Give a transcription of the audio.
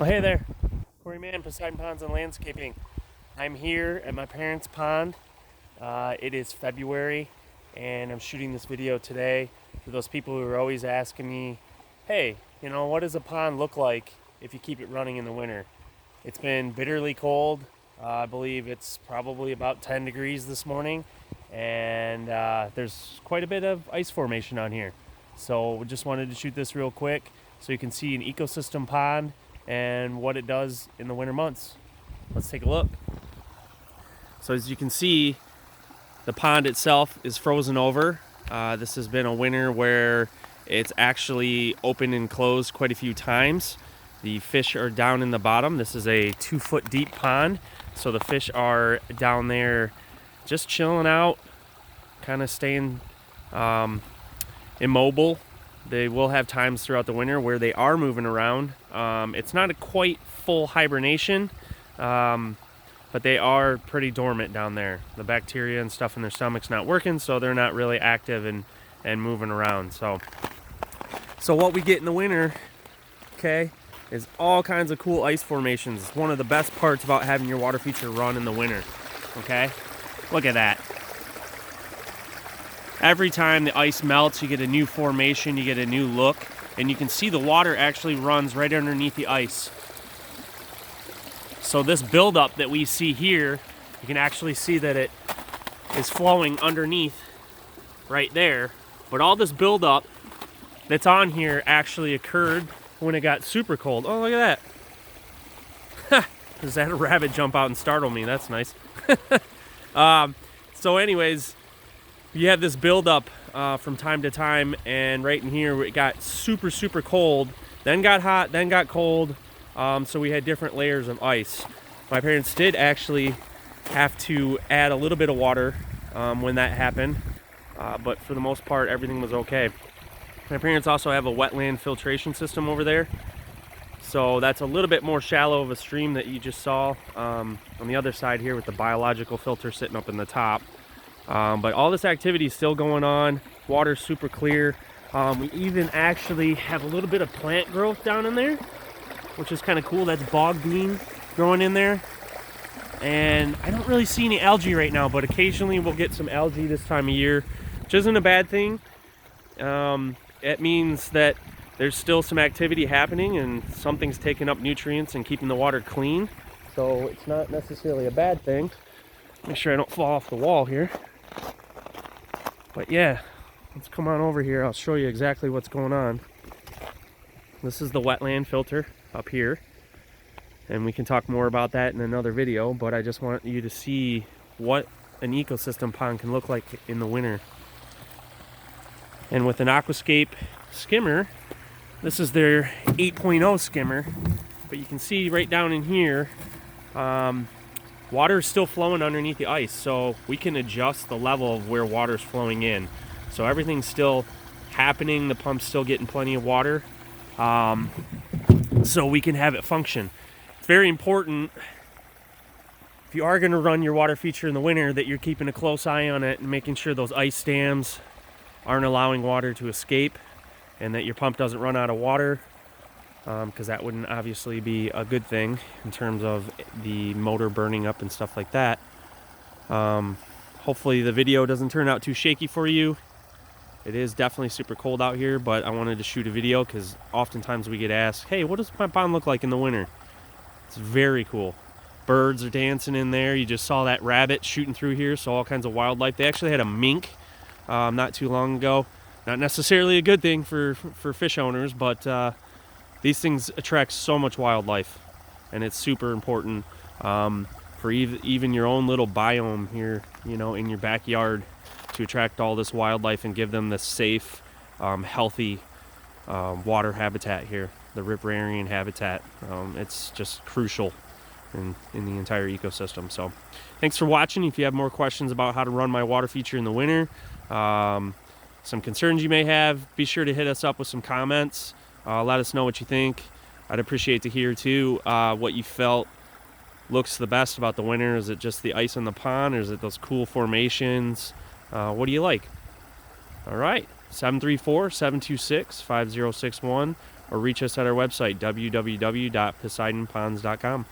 Well, hey there, Cory Mann, Poseidon Ponds Landscaping. I'm here at my parents' pond. It is February, and I'm shooting this video today for those people who are always asking me, hey, what does a pond look like if you keep it running in the winter? It's been bitterly cold. I believe it's probably about 10 degrees this morning, and there's quite a bit of ice formation on here. So we just wanted to shoot this real quick so you can see an ecosystem pond and what it does in the winter months. Let's take a look. So as you can see, the pond itself is frozen over. This has been a winter where it's actually opened and closed quite a few times. The fish are down in the bottom. This is a 2-foot deep pond, so the fish are down there just chilling out, kind of staying immobile. They will have times throughout the winter where they are moving around. It's not a quite full hibernation, but they are pretty dormant down there. The bacteria and stuff in their stomach's not working, so they're not really active and moving around. So what we get in the winter, okay, is all kinds of cool ice formations. It's one of the best parts about having your water feature run in the winter, okay? Look at that. Every time the ice melts, you get a new formation, you get a new look, and you can see the water actually runs right underneath the ice. So this buildup that we see here, you can actually see that it is flowing underneath right there. But all this buildup that's on here actually occurred when it got super cold. Oh, look at that. Just had a rabbit jump out and startle me. That's nice. So anyways, you have this buildup from time to time, and right in here it got super cold, then got hot, then got cold, so we had different layers of ice. My parents did actually have to add a little bit of water when that happened, but for the most part everything was okay. My parents also have a wetland filtration system over there, so that's a little bit more shallow of a stream that you just saw on the other side here with the biological filter sitting up in the top. But all this activity is still going on. Water's super clear. We even actually have a little bit of plant growth down in there, which is kind of cool. That's bog bean growing in there. And I don't really see any algae right now, but occasionally we'll get some algae this time of year, which isn't a bad thing. It means that there's still some activity happening and something's taking up nutrients and keeping the water clean. So it's not necessarily a bad thing. Make sure I don't fall off the wall here. But yeah, let's come on over here. I'll show you exactly what's going on. This is the wetland filter up here, and we can talk more about that in another video, but I just want you to see what an ecosystem pond can look like in the winter. And with an aquascape skimmer, this is their 8.0 skimmer, but you can see right down in here, water is still flowing underneath the ice, so we can adjust the level of where water is flowing in. So everything's still happening, the pump's still getting plenty of water, so we can have it function. It's very important, if you are going to run your water feature in the winter, that you're keeping a close eye on it and making sure those ice dams aren't allowing water to escape, and that your pump doesn't run out of water, because that wouldn't obviously be a good thing in terms of the motor burning up and stuff like that. Hopefully the video doesn't turn out too shaky for you. It is definitely super cold out here, but I wanted to shoot a video because oftentimes we get asked, hey, what does my pond look like in the winter? It's very cool. Birds are dancing in there. You just saw that rabbit shooting through here, so all kinds of wildlife. They actually had a mink not too long ago. Not necessarily a good thing for fish owners, but these things attract so much wildlife, and it's super important for even your own little biome here, in your backyard, to attract all this wildlife and give them the safe, healthy water habitat here, the riparian habitat. It's just crucial in the entire ecosystem. So thanks for watching. If you have more questions about how to run my water feature in the winter, some concerns you may have, be sure to hit us up with some comments. Let us know what you think. I'd appreciate to hear too what you felt looks the best about the winter. Is it just the ice in the pond, or is it those cool formations? What do you like? All right, 734-726-5061, or reach us at our website, www.poseidonponds.com.